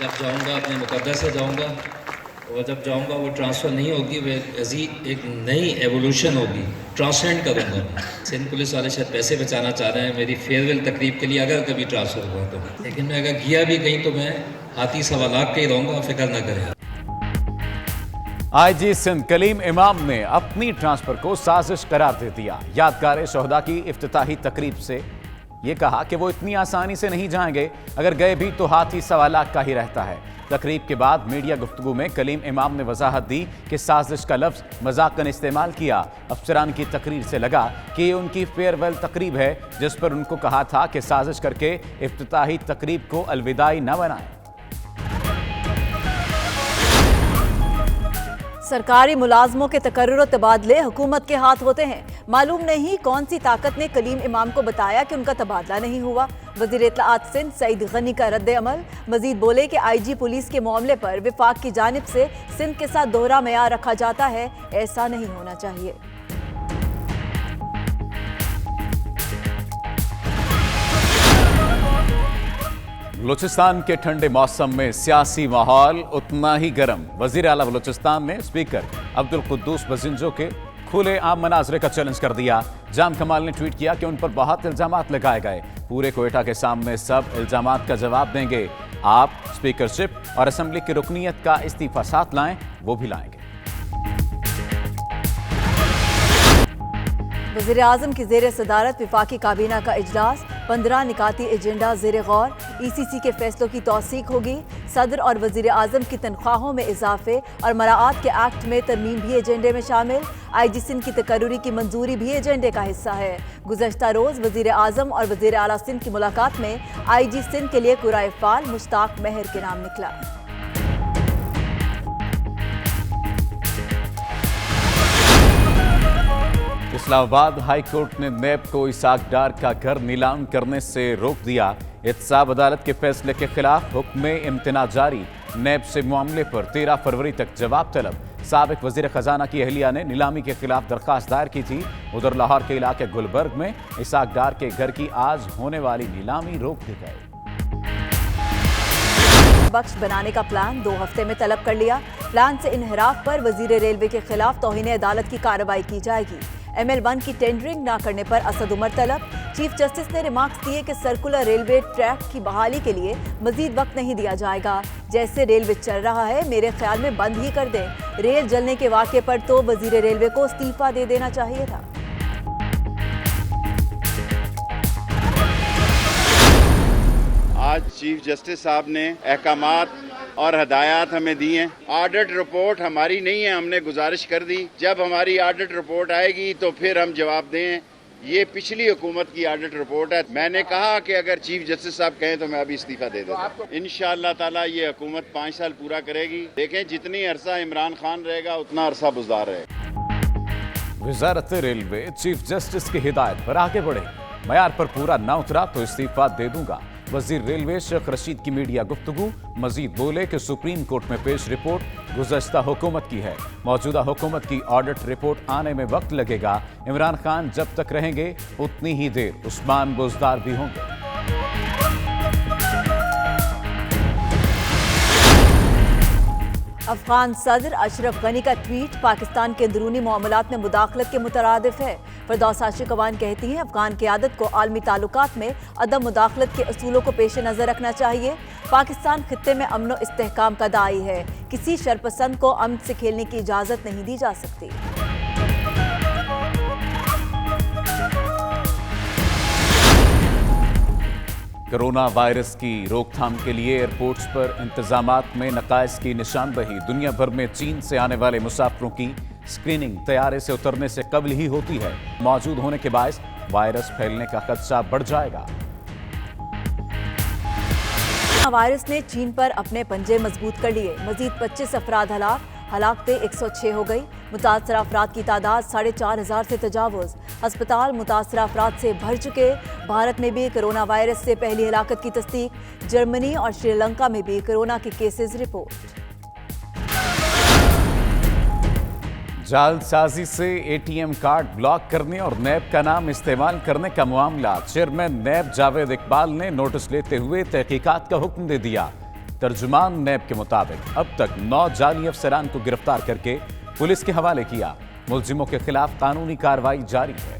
जब जाऊंगा अपने मुकद्दर से जाऊंगा, और जब जाऊंगा वो ट्रांसफ़र नहीं होगी, वो एक नई एवोल्यूशन होगी, ट्रांससेंड करूंगा मैं। सिंध पुलिस वाले शायद पैसे बचाना चाह रहे हैं मेरी फेयरवेल तकरीब के लिए, अगर कभी ट्रांसफ़र हुआ तो। लेकिन मैं अगर गया भी कहीं तो मैं हाथी 1.25 लाख का ही रहूँगा, फिक्र ना करें। आईजी सिंध कलीम इमाम ने अपनी ट्रांसफर को साजिश करार दे दिया। यादगार शोहदा की इफ्तिताही तकरीब से ये कहा कि वो इतनी आसानी से नहीं जाएंगे, अगर गए भी तो हाथी 1.25 लाख का ही रहता है। तकरीब के बाद मीडिया गुफ्तगू में कलीम इमाम ने वजाहत दी कि साजिश का लफ्ज मजाकन इस्तेमाल किया। अफसरान की तकरीर से लगा कि ये उनकी फेयरवेल तकरीब है, जिस पर उनको कहा था कि साजिश करके इफ्तिताही तकरीब को अलविदाई न बनाएं। सरकारी मुलाजमों के तकर्रुर तबादले हुकूमत के हाथ होते हैं। मालूम नहीं कौन सी ताकत ने कलीम इमाम को बताया कि उनका तबादला नहीं हुआ। वज़ीर इत्तलाआत सिंध सईद गनी का रद्द अमल। मजीद बोले कि आईजी पुलिस के मामले पर विफाक की जानिब से सिंध के साथ दोहरा मेयार रखा जाता है, ऐसा नहीं होना चाहिए। बलूचिस्तान के ठंडे मौसम में सियासी माहौल उतना ही गर्म। वजीर आला बलूचिस्तान ने स्पीकर अब्दुल कुद्दूस बजिंजो के खुले आम मनाजरे का चैलेंज कर दिया। जाम कमाल ने ट्वीट किया कि उन पर बहुत इल्जामात लगाए गए, पूरे कोयटा के सामने सब इल्जामात का जवाब देंगे। आप स्पीकरशिप और असेंबली की रुकनीयत का इस्तीफा साथ लाएं, वो भी लाएंगे। वज़ीर आज़म की ज़ेर सदारत विफाकी काबीना का इजलास। 15 निकाती एजेंडा ज़ेर गौर। ECC के फैसलों की तौसीक होगी। सदर और वज़ीर आज़म की तनख्वाहों में इजाफे और मराआत के एक्ट में तरमीम भी एजेंडे में शामिल। आईजी सिंध की तकर्रुरी की मंजूरी भी एजेंडे का हिस्सा है। गुज़श्ता रोज़ वज़ीर आज़म और वज़ीर आला सिंध की मुलाकात में आईजी सिंध के लिए कुराए फाल मुश्ताक महर के नाम निकला। इस्लामाबाद हाई कोर्ट ने नैब को इसाक डार का घर नीलाम करने से रोक दिया। एहतसाब अदालत के फैसले के खिलाफ हुक्म इम्तना जारी। नैब से मामले पर 13 फरवरी तक जवाब तलब। साबिक वजीर खजाना की अहलिया ने नीलामी के खिलाफ दरख्वास्त दायर की थी। उधर लाहौर के इलाके गुलबर्ग में इसाक डार के घर की आज होने वाली नीलामी रोक दी गई। बख्श बनाने का प्लान 2 हफ्ते में तलब कर लिया। प्लान से इनहराफ पर वजीर रेलवे के खिलाफ तौहीन अदालत की कार्रवाई की जाएगी। ML1 की टेंडरिंग ना करने पर असद उमर तलब। चीफ जस्टिस ने रिमार्क्स दिए कि सर्कुलर रेलवे ट्रैक की बहाली के लिए मजीद वक्त नहीं दिया जाएगा। जैसे रेलवे चल रहा है मेरे ख्याल में बंद ही कर दें। रेल जलने के वाक़े पर तो वजीर रेलवे को इस्तीफा दे देना चाहिए था। आज चीफ जस्टिस साहब ने अहकामात और हदायत हमें दी हैं। ऑडिट रिपोर्ट हमारी नहीं है, हमने गुजारिश कर दी जब हमारी ऑडिट रिपोर्ट आएगी तो फिर हम जवाब दें। ये पिछली हुकूमत की ऑडिट रिपोर्ट है। मैंने कहा कि अगर चीफ जस्टिस साहब कहें तो मैं अभी इस्तीफा दे देता हूं। इंशाअल्लाह ताला ये हुकूमत 5 साल पूरा करेगी। देखें जितनी अरसा इमरान खान रहेगा उतना अरसा बुजदार रहेगा। वजारत रेलवे चीफ जस्टिस की हिदायत पर आगे बढ़े। मयार पर पूरा ना उतरा तो इस्तीफा दे दूंगा। वजीर रेलवे शेख रशीद की मीडिया गुफ्तगू। मजीद बोले कि सुप्रीम कोर्ट में पेश रिपोर्ट गुज़श्ता हुकूमत की है। मौजूदा हुकूमत की ऑडिट रिपोर्ट आने में वक्त लगेगा। इमरान खान जब तक रहेंगे उतनी ही देर उस्मान बुज़दार भी होंगे। अफगान सदर अशरफ गनी का ट्वीट पाकिस्तान के अंदरूनी मामलात में मुदाखलत के मुतरादिफ है। फिरदौस आशिकवान कहती हैं अफगान क़यादत को आलमी ताल्लुकात में अदम मुदाखलत के असूलों को पेश नज़र रखना चाहिए। पाकिस्तान खित्ते में अमन व इस्तेहकाम का दाई है। किसी शरपसंद को अमन से खेलने की इजाज़त नहीं दी जा सकती। कोरोना वायरस की रोकथाम के लिए एयरपोर्ट्स पर इंतजामात में नकाइस की निशानदही। दुनिया भर में चीन से आने वाले मुसाफिरों की स्क्रीनिंग तैयारे से उतरने से कबल ही होती है। मौजूद होने के बायस वायरस फैलने का खदशा बढ़ जाएगा। वायरस ने चीन पर अपने पंजे मजबूत कर लिए। मजीद 25 अफराद हलाकतें 106 हो गई। मुतासरा अफराद की तादाद 4,500 से तजावुज़। अस्पताल मुतासरा अफराद से भर चुके। भारत में भी कोरोना वायरस से पहली हलाकत की तस्दीक। जर्मनी और श्रीलंका में भी कोरोना के केसेस रिपोर्ट। जालसाजी से ATM कार्ड ब्लॉक करने और नैब का नाम इस्तेमाल करने का मामला। चेयरमैन नैब जावेद इकबाल ने नोटिस लेते हुए तहकीकात का हुक्म दे दिया। तर्जुमान नैब के मुताबिक अब तक 9 जाली अफसरान को गिरफ्तार करके पुलिस के हवाले किया। मुलजिमों के खिलाफ कानूनी कार्रवाई जारी है।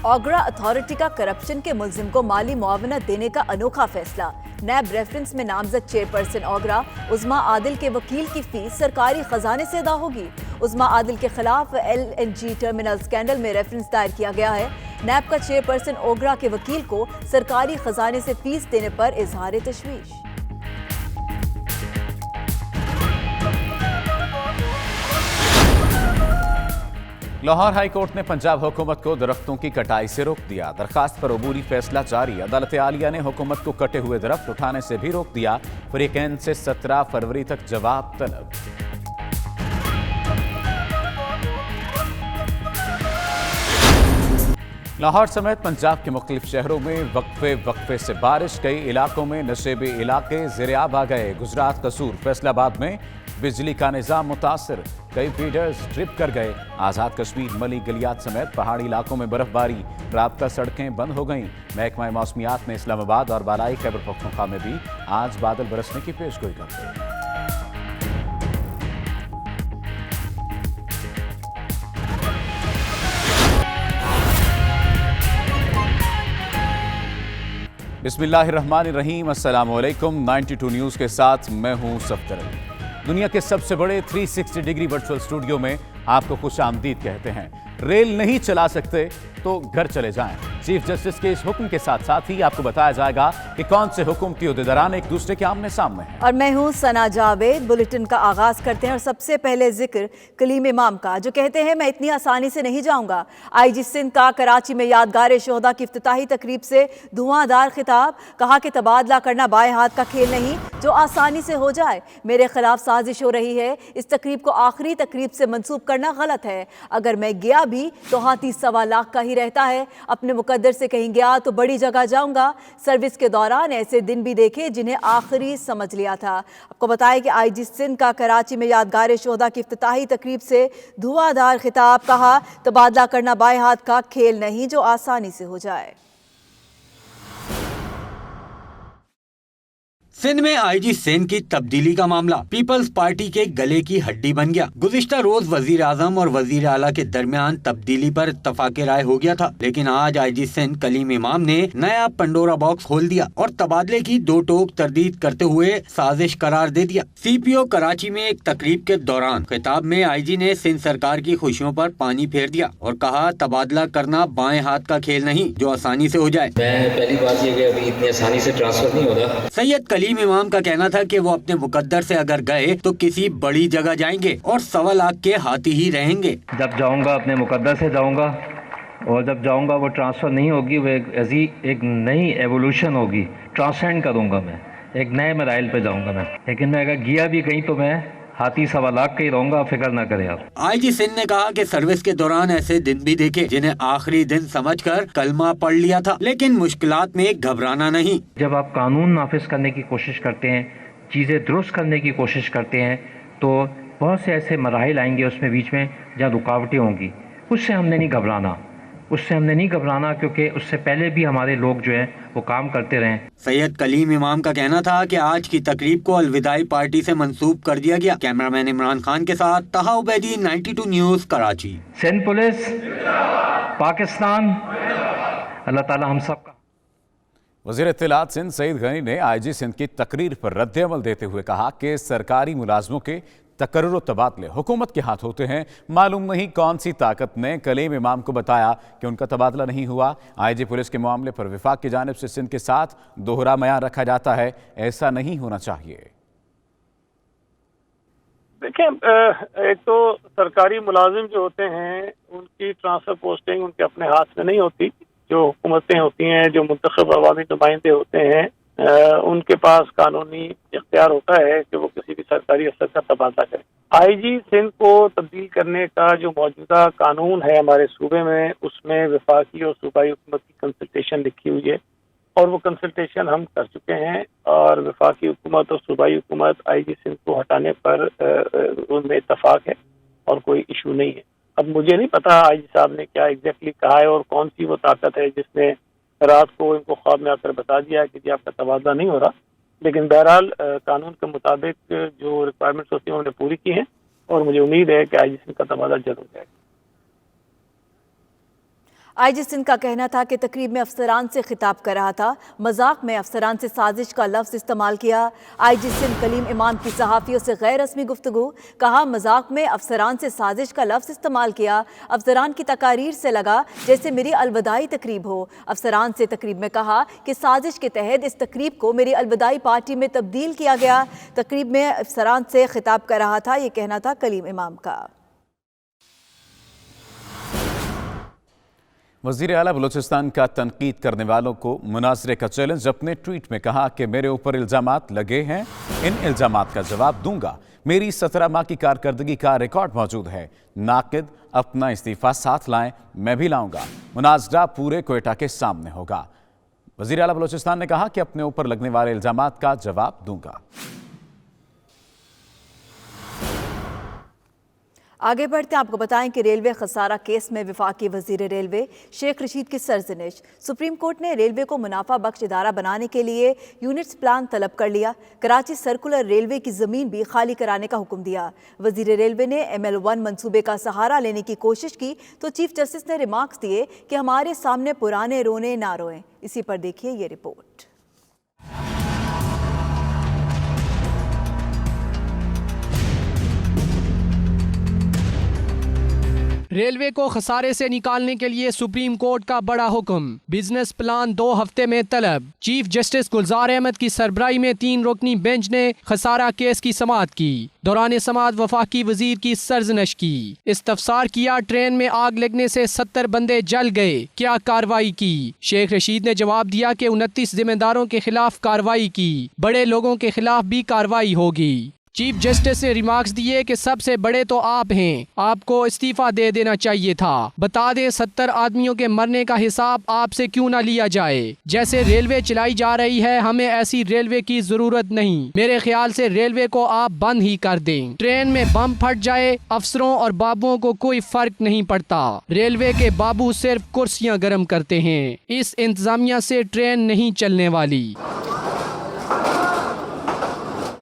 ओगरा अथॉरिटी का करप्शन के मुलजिम को माली मुआवनत देने का अनोखा फैसला। नैब रेफरेंस में नामजद चेयरपर्सन ओगरा उस्मा आदिल के वकील की फीस सरकारी खजाने से अदा होगी। उस्मा आदिल के खिलाफ LNG टर्मिनल स्कैंडल में रेफरेंस दायर किया गया है। नैब का चेयरपर्सन ओगरा के वकील को सरकारी खजाने से फीस देने पर इजहार तशवीश। लाहौर हाई कोर्ट ने पंजाब हुकूमत को दरख्तों की कटाई से रोक दिया। दरखास्त पर अबूरी फैसला जारी। अदालत आलिया ने हुकूमत को कटे हुए दरख्त उठाने से भी रोक दिया। फरीकैन से 17 फरवरी तक जवाब तलब। लाहौर समेत पंजाब के मुख्तलिफ शहरों में वक्फे से बारिश। कई इलाकों में नशेबी इलाके ज़ेर-ए-आब आ गए। गुजरात, कसूर, फैसलाबाद में बिजली का निज़ाम मुतासर। कई फीडर्स ट्रिप कर गए। आज़ाद कश्मीर, मली, गलियात समेत पहाड़ी इलाकों में बर्फबारी। राब्ता सड़कें बंद हो गईं। महकमा मौसमियात ने इस्लामाबाद और बालाई खैबर पख्तूनख्वा में भी आज बादल बरसने की पेशगोई कर दी। बिस्मिल्लाहिर्रहमानिर्रहीम, अस्सलाम वालेकुम। 92 न्यूज़ के साथ मैं हूं सफदर अली। दुनिया के सबसे बड़े 360 डिग्री वर्चुअल स्टूडियो में आपको खुश आमदीद कहते हैं। रेल नहीं चला सकते तो घर चले जाएं। चीफ जस्टिस के इस हुक्म के साथ साथ ही आपको बताया जाएगा कि कौन से हुकूमती उहदेदारान एक दूसरे के आमने सामने हैं। और मैं हूं सना जावेद। बुलेटिन का आगाज करते हैं और सबसे पहले जिक्र कलीम इमाम का, जो कहते हैं मैं इतनी आसानी से नहीं जाऊंगा। IG सिंध का कराची में यादगार शोहदा की इफ्तिताही तकरीब से धुआंधार खिताब। कहा कि तबादला करना बाएं हाथ का खेल नहीं जो आसानी से हो जाए। मेरे खिलाफ साजिश हो रही है। इस तकरीब को आखिरी तकरीब से मंसूब करना गलत है। अगर मैं गया भी तो हाथी 1.25 लाख का ही रहता है। अपने मुकद्दर से कहीं गया तो बड़ी जगह जाऊंगा। सर्विस के दौरान ऐसे दिन भी देखे जिन्हें आखिरी समझ लिया था। आपको बताया कि IG सिंध का कराची में यादगार शोहदा की इफ्तिताही तकरीब से धुआंधार खिताब। कहा तबादला करना बाएं हाथ का खेल नहीं जो आसानी से हो जाए। सिंध में IG सिंध की तब्दीली का मामला पीपल्स पार्टी के गले की हड्डी बन गया। गुज़िश्ता रोज वजीर आजम और वजीर आला के दरमियान तब्दीली पर इत्तफाक राय हो गया था, लेकिन आज IG सिंध कलीम इमाम ने नया पंडोरा बॉक्स खोल दिया और तबादले की दो टोक तरदीद करते हुए साजिश करार दे दिया। CPO कराची में एक तकरीब के दौरान खिताब में IG ने सिंध सरकार की खुशियों पर पानी फेर दिया और कहा तबादला करना बाएं हाथ का खेल नहीं जो आसानी से हो जाए। पहली बात ये कि अभी इतनी आसानी से ट्रांसफर नहीं हो रहा। सैयद कलीम इमाम का कहना था कि वो अपने मुकद्दर से अगर गए तो किसी बड़ी जगह जाएंगे और 1.25 लाख के हाथी ही रहेंगे। जब जाऊंगा अपने मुकद्दर से जाऊंगा और जब जाऊंगा वो ट्रांसफ़र नहीं होगी, वो एक नई एवोल्यूशन होगी। ट्रांसेंड करूंगा मैं, एक नए मराइल पे जाऊंगा मैं। लेकिन मैं अगर गया भी कहीं तो मैं हाथी 1.25 लाख का ही रहूंगा, फिक्र ना करें आप। IG सिंध ने कहा कि सर्विस के दौरान ऐसे दिन भी देखे जिन्हें आखिरी दिन समझकर कलमा पढ़ लिया था, लेकिन मुश्किलात में घबराना नहीं। जब आप कानून नाफिज करने की कोशिश करते हैं, चीज़ें दुरुस्त करने की कोशिश करते हैं, तो बहुत से ऐसे मराहिल आएंगे उसमें बीच में जहाँ रुकावटें होंगी। उससे हमने नहीं घबराना, क्योंकि उससे पहले भी हमारे लोग जो हैं वो काम करते रहे। सैयद कलीम इमाम का कहना था कि आज की तकरीब को अलविदाई पार्टी से मंसूब कर दिया गया। कैमरामैन इमरान खान के साथ तहा उबैदी, 92 न्यूज़ कराची। सिंध पुलिस, पाकिस्तान, अल्लाह ताला हम सब का। वज़ीर इत्तलात सिंध सईद गनी ने IG सिंध की तकरीर पर रद्द-ए-अमल देते हुए कहा कि सरकारी मुलाजमों के तकर्रुर तबादले हुकूमत के हाथ होते हैं। मालूम नहीं कौन सी ताकत ने कलीम इमाम को बताया कि उनका तबादला नहीं हुआ। IG पुलिस के मामले पर विफाक की जानिब से सिंध के साथ दोहरा मयार रखा जाता है, ऐसा नहीं होना चाहिए। देखें, एक तो सरकारी मुलाजिम जो होते हैं उनकी ट्रांसफर पोस्टिंग उनके अपने हाथ में नहीं होती। जो हुकूमतें होती हैं, जो मुंतखब अवामी नुमाइंदे होते हैं, उनके पास कानूनी इख्तियार होता है कि वो किसी भी सरकारी अफसर का तबादला करें। IG सिंध को तब्दील करने का जो मौजूदा कानून है हमारे सूबे में, उसमें वफाकी और सूबाई हुकूमत की कंसल्टेशन लिखी हुई है और वो कंसल्टेशन हम कर चुके हैं और वफाकी हुकूमत और सूबाई हुकूमत IG सिंध को हटाने पर उनमें इत्तफाक है और कोई इशू नहीं है। अब मुझे नहीं पता IG साहब ने क्या एग्जैक्टली कहा है और कौन सी वो ताकत है जिसने رات کو ان کو خواب میں آ کر بتا دیا کہ جی آپ کا تبادلہ نہیں ہو رہا، لیکن بہرحال قانون کے مطابق جو ریکوائرمنٹس ہوتی ہیں انہوں نے پوری کی ہیں اور مجھے امید ہے کہ آئی جی سندھ کا تبادلہ جلد ہو جائے گا۔ آئی جی سندھ کا کہنا تھا کہ تقریب میں افسران سے خطاب کر رہا تھا، مذاق میں افسران سے سازش کا لفظ استعمال کیا۔ آئی جی سندھ کلیم امام کی صحافیوں سے غیر رسمی گفتگو، کہا مذاق میں افسران سے سازش کا لفظ استعمال کیا۔ افسران کی تقاریر سے لگا جیسے میری الوداعی تقریب ہو۔ افسران سے تقریب میں کہا کہ سازش کے تحت اس تقریب کو میری الوداعی پارٹی میں تبدیل کیا گیا۔ تقریب میں افسران سے خطاب کر رہا تھا، یہ کہنا تھا کلیم امام کا۔ وزیر اعلیٰ بلوچستان کا تنقید کرنے والوں کو مناظرے کا چیلنج، اپنے ٹویٹ میں کہا کہ میرے اوپر الزامات لگے ہیں، ان الزامات کا جواب دوں گا۔ میری 17 ماہ کی کارکردگی کا ریکارڈ موجود ہے۔ ناقد اپنا استعفیٰ ساتھ لائیں، میں بھی لاؤں گا۔ مناظرہ پورے کوئٹہ کے سامنے ہوگا۔ وزیر اعلیٰ بلوچستان نے کہا کہ اپنے اوپر لگنے والے الزامات کا جواب دوں گا۔ آگے بڑھتے ہیں، آپ کو بتائیں کہ ریلوے خسارہ کیس میں وفاقی وزیر ریلوے شیخ رشید کی سرزنش۔ سپریم کورٹ نے ریلوے کو منافع بخش ادارہ بنانے کے لیے یونٹس پلان طلب کر لیا۔ کراچی سرکولر ریلوے کی زمین بھی خالی کرانے کا حکم دیا۔ وزیر ریلوے نے ML1 منصوبے کا سہارا لینے کی کوشش کی تو چیف جسٹس نے ریمارکس دیے کہ ہمارے سامنے پرانے رونے نہ روئیں۔ اسی پر دیکھیے یہ رپورٹ۔ ریلوے کو خسارے سے نکالنے کے لیے سپریم کورٹ کا بڑا حکم، بزنس پلان 2 ہفتے میں طلب۔ چیف جسٹس گلزار احمد کی سربراہی میں 3 رکنی بینچ نے خسارہ کیس کی سماعت کی۔ دوران سماعت وفاقی وزیر کی سرزنش کی، استفسار کیا ٹرین میں آگ لگنے سے 70 بندے جل گئے، کیا کارروائی کی؟ شیخ رشید نے جواب دیا کہ 29 ذمہ داروں کے خلاف کارروائی کی، بڑے لوگوں کے خلاف بھی کارروائی ہوگی۔ چیف جسٹس نے ریمارکس دیے کہ سب سے بڑے تو آپ ہیں، آپ کو استعفیٰ دے دینا چاہیے تھا۔ بتا دیں 70 آدمیوں کے مرنے کا حساب آپ سے کیوں نہ لیا جائے؟ جیسے ریلوے چلائی جا رہی ہے، ہمیں ایسی ریلوے کی ضرورت نہیں۔ میرے خیال سے ریلوے کو آپ بند ہی کر دیں۔ ٹرین میں بم پھٹ جائے، افسروں اور بابوؤں کو کوئی فرق نہیں پڑتا۔ ریلوے کے بابو صرف کرسیاں گرم کرتے ہیں، اس انتظامیہ سے ٹرین نہیں چلنے والی۔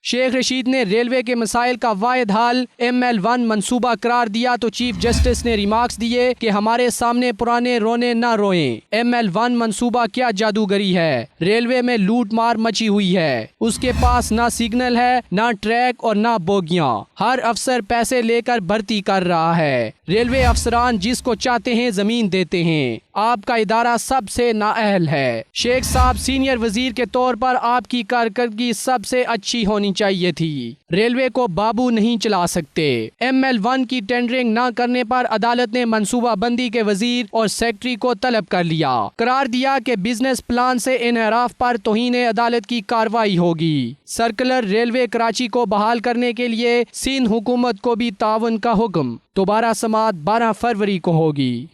شیخ رشید نے ریلوے کے مسائل کا واحد حل ML1 منصوبہ قرار دیا تو چیف جسٹس نے ریمارکس دیے کہ ہمارے سامنے پرانے رونے نہ روئیں۔ ML1 منصوبہ کیا جادوگری ہے؟ ریلوے میں لوٹ مار مچی ہوئی ہے، اس کے پاس نہ سگنل ہے، نہ ٹریک اور نہ بوگیاں۔ ہر افسر پیسے لے کر بھرتی کر رہا ہے۔ ریلوے افسران جس کو چاہتے ہیں زمین دیتے ہیں۔ آپ کا ادارہ سب سے نااہل ہے۔ شیخ صاحب سینئر وزیر کے طور پر آپ کی کارکردگی سب سے اچھی ہونی چاہیے تھی۔ ریلوے کو بابو نہیں چلا سکتے۔ ML1 کی ٹینڈرنگ نہ کرنے پر عدالت نے منصوبہ بندی کے وزیر اور سیکرٹری کو طلب کر لیا۔ قرار دیا کہ بزنس پلان سے انحراف پر توہین عدالت کی کارروائی ہوگی۔ سرکلر ریلوے کراچی کو بحال کرنے کے لیے سندھ حکومت کو بھی تعاون کا حکم۔ دوبارہ سماعت 12 فروری کو ہوگی۔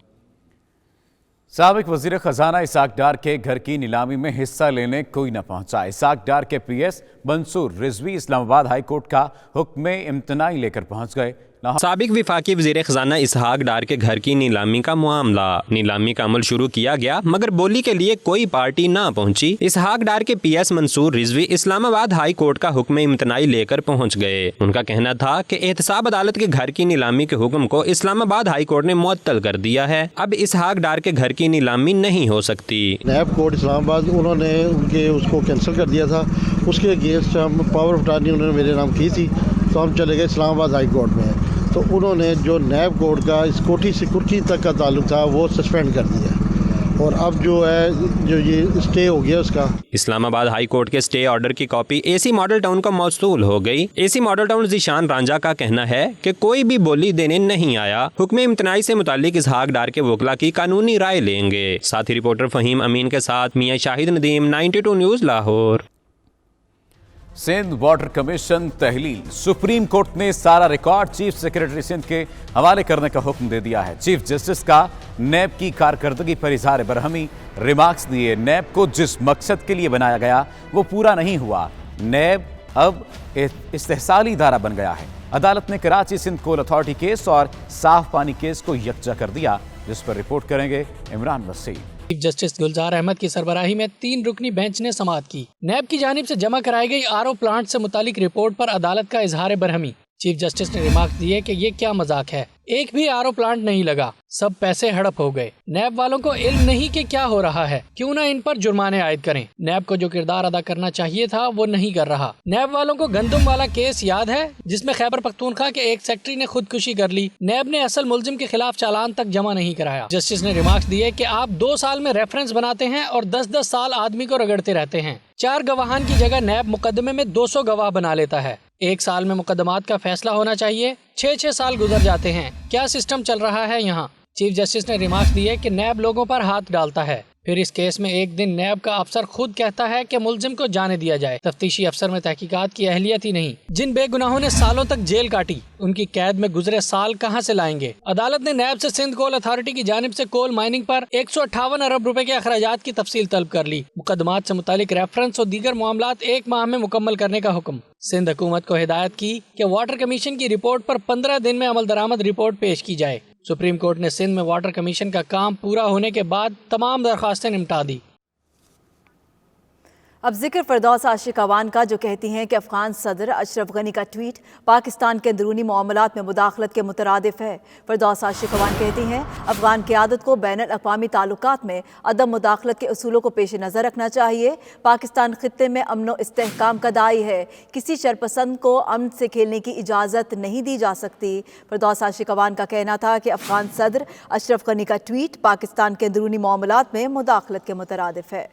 سابق وزیر خزانہ اسحاق ڈار کے گھر کی نیلامی میں حصہ لینے کوئی نہ پہنچا۔ اسحاق ڈار کے PS منصور رضوی اسلام آباد ہائی کورٹ کا حکم امتناعی لے کر پہنچ گئے۔ سابق وفاقی وزیر خزانہ اسحاق ڈار کے گھر کی نیلامی کا معاملہ، نیلامی کا عمل شروع کیا گیا مگر بولی کے لیے کوئی پارٹی نہ پہنچی۔ اسحاق ڈار کے PS منصور رضوی اسلام آباد ہائی کورٹ کا حکم امتناعی لے کر پہنچ گئے۔ ان کا کہنا تھا کہ احتساب عدالت کے گھر کی نیلامی کے حکم کو اسلام آباد ہائی کورٹ نے معطل کر دیا ہے، اب اسحاق ڈار کے گھر کی نیلامی نہیں ہو سکتی۔ نیب کورٹ اسلام آباد انہوں نے ان کے اس کو کینسل کر دیا تھا، اس کے اگینسٹ ہم پاور آف اٹارنی انہوں نے میرے نام کی تھی، تو ہم چلے گئے اسلام آباد ہائی کورٹ میں، تو انہوں نے جو نیب کورٹ کا اس کوٹھی سے کرکی تک کا تعلق تھا وہ سسپینڈ کر دیا، اور اب جو ہے جو یہ اسٹے ہو گیا اس کا۔ اسلام آباد ہائی کورٹ کے اسٹے آرڈر کی کاپی AC ماڈل ٹاؤن کو موصول ہو گئی۔ AC model town Zeeshan Ranjha کا کہنا ہے کہ کوئی بھی بولی دینے نہیں آیا، حکم امتناعی سے متعلق اسحاق ڈار کے وکلا کی قانونی رائے لیں گے۔ ساتھی رپورٹر فہیم امین کے ساتھ Mian Shahid Nadeem, 92 news Lahore. Sindh water commission تحلیل، سپریم کورٹ نے سارا ریکارڈ چیف سیکرٹری سندھ کے حوالے کرنے کا حکم دے دیا ہے۔ چیف جسٹس کا نیب کی کارکردگی پر اظہار برہمی، ریمارکس دیے نیب کو جس مقصد کے لیے بنایا گیا وہ پورا نہیں ہوا، نیب اب استحصالی ادارہ بن گیا ہے۔ عدالت نے کراچی سندھ کول اتھارٹی کیس اور صاف پانی کیس کو یکجا کر دیا، جس پر رپورٹ کریں گے عمران وسیم۔ चीफ जस्टिस गुलजार अहमद की सरबराही में 3 रुकनी बेंच ने समाअत की। नैब की जानिब से जमा कराई गई आरओ प्लांट से मुतालिक रिपोर्ट पर अदालत का इजहार बरहमी। चीफ जस्टिस ने रिमार्क दिए कि ये क्या मजाक है, एक भी आरओ प्लांट नहीं लगा, सब पैसे हड़प हो गए। नैब वालों को इल्म नहीं कि क्या हो रहा है, क्यों ना इन पर जुर्माने आयद करें। नैब को जो किरदार अदा करना चाहिए था वो नहीं कर रहा। नैब वालों को गंदम वाला केस याद है जिसमें खैबर पख्तूनख्वा के एक सेक्रेटरी ने खुदकुशी कर ली। नैब ने असल मुलजिम के खिलाफ चालान तक जमा नहीं कराया। जस्टिस ने रिमार्क्स दिए कि आप 2 साल में रेफरेंस बनाते हैं और 10-10 साल आदमी को रगड़ते रहते हैं। 4 गवाहान की जगह नैब मुकदमे में 200 गवाह बना लेता है। 1 साल में मुकदमात का फैसला होना चाहिए, 6-6 साल गुजर जाते हैं। क्या सिस्टम चल रहा है यहाँ? चीफ जस्टिस ने रिमार्क्स दिए कि नैब लोगों पर हाथ डालता है। फिर इस केस में एक दिन नैब का अफसर खुद कहता है कि मुलजिम को जाने दिया जाए। तफ्तीशी अफसर में तहकीकात की अहलियत ही नहीं। जिन बेगुनाहों ने सालों तक जेल काटी, उनकी कैद में गुजरे साल कहां से लाएंगे? अदालत ने नैब से सिंध कोल अथॉरिटी की जानिब से कोल माइनिंग पर 158 अरब रुपए के अखराजात की तफसील तलब कर ली। मुकदमात से मुतालिक रेफरेंस और दीगर मामलात 1 माह में मुकम्मल करने का हुक्म। सिंध हुकूमत को हिदायत की कि वाटर कमीशन की रिपोर्ट पर 15 दिन में अमल दरामद रिपोर्ट पेश की जाए। सुप्रीम कोर्ट ने सिंध में वाटर कमीशन का काम पूरा होने के बाद तमाम दरख्वास्तें निपटा दी। अब जिक्र फरदौस आशिक अवान का, जो कहती हैं कि अफगान सदर अशरफ गनी का ट्वीट पाकिस्तान के अंदरूनी मामलात में मुदाखलत के मुतरादिफ है। फरदौस आशिक अवान कहती हैं अफगान क़यादत को बैनुल अक़वामी ताल्लुकात में अदम मुदाखलत के उसूलों को पेश नज़र रखना चाहिए। पाकिस्तान खित्ते में अमन व इस्तेहकाम का दाई है, किसी शरपसंद को अमन से खेलने की इजाज़त नहीं दी जा सकती। फरदौस आशिक अवान का कहना था कि अफगान सदर अशरफ गनी का ट्वीट पाकिस्तान के अंदरूनी मामलात में मुदाखलत के मुतरादिफ है।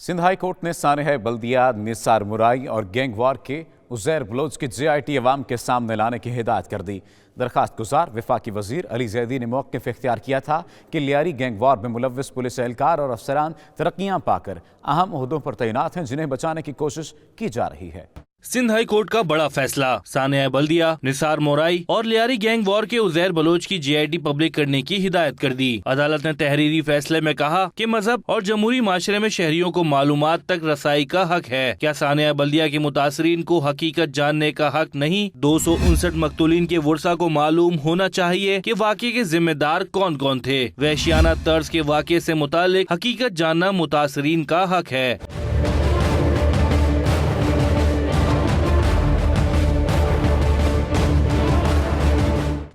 सिंध हाई कोर्ट ने सानेह बल्दिया निसार मुराई और गैंग वार के उज़ैर बलोच की JIT अवाम के सामने लाने की हिदायत कर दी। दरखास्त गुजार वफाकी वजीर अली जैदी ने मौक़िफ़ इख्तियार किया था कि लियारी गैंग वार में मुलव्वस पुलिस एहलकार और अफसरान तरक्कियाँ पाकर अहम ओहदों पर तैनात हैं, जिन्हें बचाने की कोशिश की जा रही है। सिंध हाई कोर्ट का बड़ा फैसला, सानेह बल्दिया, निसार मोराई और लियारी गैंग वॉर के उज़ैर बलोच की JIT पब्लिक करने की हिदायत कर दी। अदालत ने तहरीरी फैसले में कहा कि मजहब और जमहूरी माशरे में शहरियों को मालूमात तक रसाई का हक है। क्या सानेह बल्दिया के मुतासरीन को हकीकत जानने का हक नहीं? 259 मकतूलीन के वर्सा को मालूम होना चाहिए कि वाक़े के जिम्मेदार कौन कौन थे। वहशियाना तर्ज के वाक़े से मुतालिक हकीकत जानना मुतासरीन का हक है।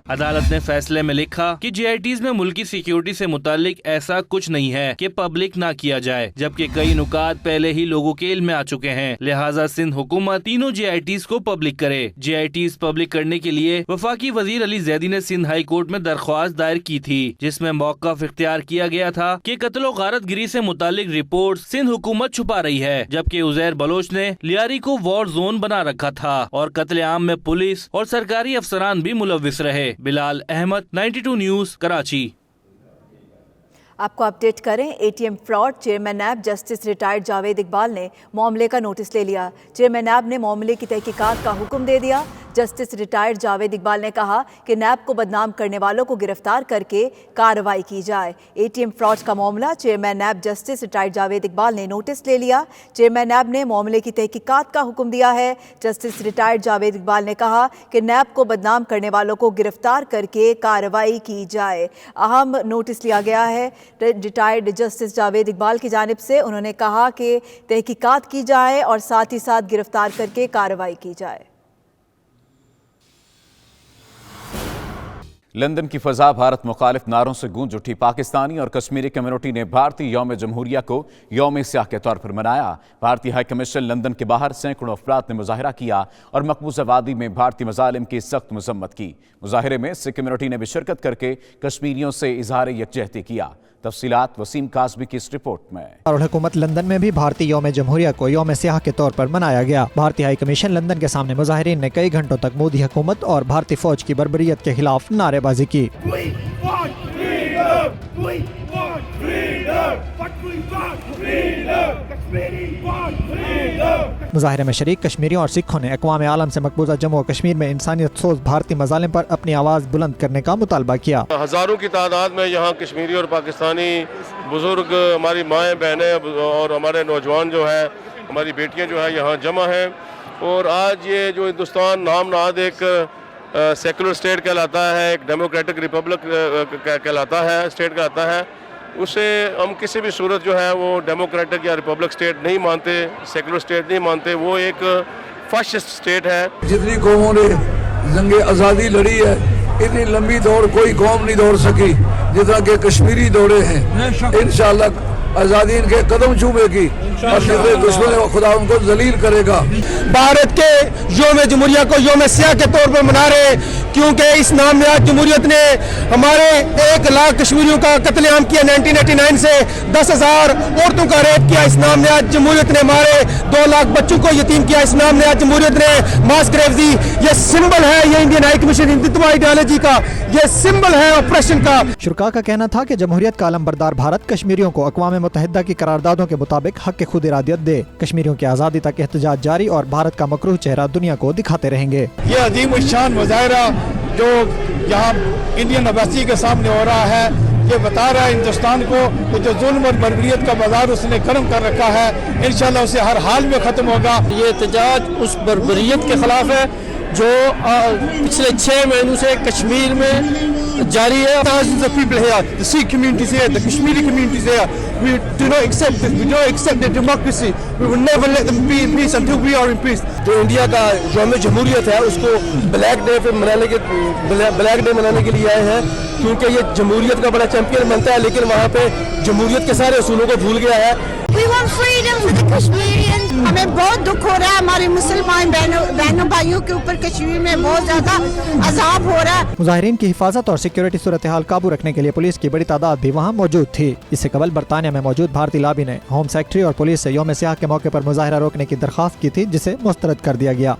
अदालत ने फैसले में लिखा कि JITs में मुल्की सिक्योरिटी से मुतालिक ऐसा कुछ नहीं है कि पब्लिक ना किया जाए, जबकि कई नुकात पहले ही लोगों के इल्म में आ चुके हैं। लिहाजा सिंध हुकूमत तीनों JITs को पब्लिक करे। JITs पब्लिक करने के लिए वफाकी वजीर अली जैदी ने सिंध हाई कोर्ट में दरख्वास्त दायर की थी, जिसमें मौक़िफ़ इख्तियार किया गया था कि कत्ल गारत गिरी से मुतालिक रिपोर्ट सिंध हुकूमत छुपा रही है, जबकि उज़ैर बलोच ने लियारी को वॉर जोन बना रखा था और कत्ले आम में पुलिस और सरकारी अफसरान भी मुलव्विस रहे। बिलाल अहमद, 92 न्यूज़, कराची। आपको अपडेट करें, ATM fraud chairman NAB justice retired Javed Iqbal ने मामले का नोटिस ले लिया। चेयरमैन नैब ने मामले की तहकीकात का हुक्म दे दिया। जस्टिस रिटायर्ड जावेद इकबाल ने कहा कि नैब को बदनाम करने वालों को गिरफ्तार करके कार्रवाई की जाए। ATM फ्रॉड का मामला chairman NAB justice retired Javed Iqbal ने नोटिस ले लिया। चेयरमैन नैब ने मामले की तहकीकात का हुक्म दिया है। जस्टिस रिटायर्ड जावेद इकबाल ने कहा कि नैब को बदनाम करने वालों को गिरफ्तार करके कार्रवाई की जाए। अहम नोटिस लिया गया है रिटायर्ड जस्टिस जावेद इकबाल की जानिब से। उन्होंने कहा कि तहकीकात की जाए और साथ ही साथ गिरफ्तार करके कार्रवाई की जाए। लंदन की फ़ज़ा भारत मुखालिफ नारों से गूंज उठी। पाकिस्तानी और कश्मीरी कम्युनिटी ने भारतीय यौम जमहूरिया को यौम स्याह के तौर पर मनाया। भारतीय हाई कमीशन लंदन के बाहर सैकड़ों अफराद ने मुजाहरा किया और मकबूजा वादी में भारतीय मज़ालिम की सख्त मजम्मत की। मुजाहरे में सिख कम्युनिटी ने भी शिरकत करके कश्मीरियों से इजहार यकजहती किया। तफसीलात वसीम कासबी की इस रिपोर्ट में। और हुकूमत लंदन में भी भारतीय यौम जमहूरिया को यौम स्याह के तौर पर मनाया गया। भारतीय हाई कमीशन लंदन के सामने मुजाहिरीन ने कई घंटों तक मोदी हुकूमत और भारतीय फौज की बर्बरियत के खिलाफ नारेबाजी की। मुजाहिरे में शरीक कश्मीरियों और सिखों ने अक़वाम आलम से मकबूजा जम्मू और कश्मीर में इंसानियत सोच भारतीय मज़ालिम पर अपनी आवाज़ बुलंद करने का मुतालबा किया। हज़ारों की तादाद में यहाँ कश्मीरी और पाकिस्तानी बुजुर्ग, हमारी माएँ बहनें और हमारे नौजवान जो है, हमारी बेटियाँ जो है यहाँ जमा हैं। और आज ये जो हिंदुस्तान नाम नाद एक सेकुलर स्टेट कहलाता है, एक डेमोक्रेटिक रिपब्लिक कहलाता है, स्टेट कहलाता है, उसे हम किसी भी सूरत जो है वो डेमोक्रेटिक या रिपब्लिक स्टेट नहीं मानते, सेकुलर स्टेट नहीं मानते, वो एक फाशिस्ट स्टेट है। जितनी कौमों ने जंगे आज़ादी लड़ी है, इतनी लंबी दौड़ कोई कौम नहीं दौड़ सकी जितना कि कश्मीरी दौड़े हैं। इंशाअल्लाह आज़ादी इनके कदम चूमेगी और जितने दुश्मन है खुदा उनको जलील करेगा। भारत के योम जमहूरिया को योम सियाह के तौर पर मना रहे हैं, क्योंकि इस नाम नहाद जमहूरियत ने हमारे 1 लाख कश्मीरियों का कत्लेआम किया 1989 से, 10,000 औरतों का रेप किया इस नाम नहाद जमहूरियत ने, हमारे 2 लाख बच्चों को यतीम किया इस नाम नहाद जमहूरियत ने, मास ग्रेव दी। ये सिंबल है, ये Indian high commission Hindutva ideology का ये सिंबल है ऑपरेशन का। शुरा का कहना था कि जमहूरियत का अलंबरदार भारत कश्मीरियों को अक़वाम मुत्तहिदा की करारदादों के मुताबिक हक खुद इरादियत दे, कश्मीरियों की आज़ादी तक एहतजाज जारी और भारत का मकरूह चेहरा दुनिया को दिखाते रहेंगे। ये अजीम शान मुजाहरा जो यहाँ इंडियन एम्बेसी के सामने हो रहा है, ये बता रहा है हिंदुस्तान को कि जो जुल्म और बर्बरियत का बाजार उसने गर्म कर रखा है, इंशाल्लाह उसे हर हाल में ख़त्म होगा। ये एहतजाज उस बर्बरियत के खिलाफ है जो पिछले 6 महीनों से कश्मीर में जारी है। Thousands of people here, the Sikh communities here, the Kashmiri communities here, we do not accept this, we don't accept their democracy, we will never let them be in peace until we are in peace। जो India का यौम जमहूरियत है उसको black day मनाने के लिए आए हैं, क्योंकि ये जमहूरियत का बड़ा चैंपियन बनता है, लेकिन वहाँ पे जमहूरियत के सारे असूलों को भूल गया है। We want freedom for the Kashmirians। हमें बहुत दुख हो रहा है, हमारे मुसलमान बहनों भाइयों के ऊपर कश्मीर में बहुत ज्यादा अजाब हो रहा है। मुजाहिरीन की हिफाजत और सिक्योरिटी सूरत हाल काबू रखने के लिए पुलिस की बड़ी तादाद भी वहाँ मौजूद थी। इससे कबल बरतानिया में मौजूद भारतीय लाबी ने होम सेक्रेटरी और पुलिस से यौम सियाह के मौके पर मुजाहिरा रोकने की दरख्वास्त की थी, जिसे मुस्तरद कर दिया गया।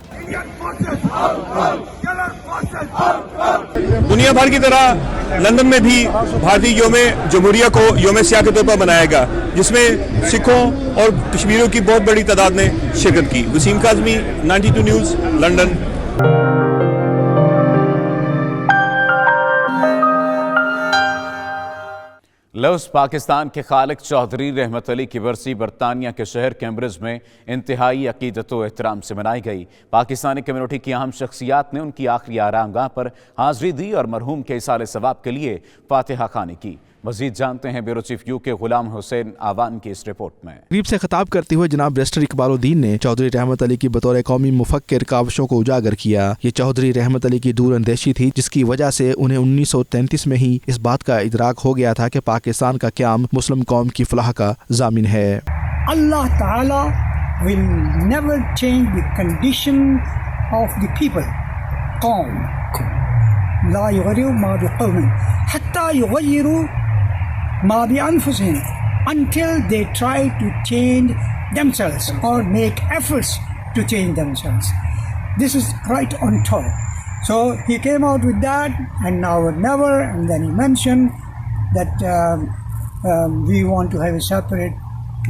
दुनिया भर की तरह लंदन में भी भारतीय यौम जमहूरिया को यौम सियाह के तौर पर मनाया गया, जिसमें सिखों और कश्मीरियों की बहुत बड़ी तादाद ने शिरकत की। Waseem Kazmi, 92 news, London. लफ्ज़ पाकिस्तान के खालिक चौधरी रहमत अली की बरसी बरतानिया के शहर कैम्ब्रिज में इंतहाई अकीदत व एहतराम से मनाई गई। पाकिस्तानी कम्युनिटी की अहम शख्सियात ने उनकी आखिरी आरामगाह पर हाजिरी दी और मरहूम के इसाले सवाब के लिए फातिहा खानी की। मजीद जानते हैं ब्यूरो चीफ यू के गुलाम हुसैन आवान की इस रिपोर्ट में। तकरीब से खिताब करते हुए जनाब बैरिस्टर इकबालुद्दीन ने चौधरी रहमत अली की बतौर कौमी मुफक्किर काविशों को उजागर किया। ये चौधरी रहमत अली की दूर अंदेशी थी, जिसकी वजह से उन्हें 1933 में ही इस बात का इदराक हो गया था कि पाकिस्तान का क़याम मुस्लिम कौम की फलाह का जामिन है। Allah Ta'ala will never change the condition of the people. قوم لا يغيروا ما بقوم حتى يغيروا ما بأنفسهم until they try to change themselves or make efforts to change themselves. This is right on top. So he came out with that, and now or never, and then he mentioned that we want to have a separate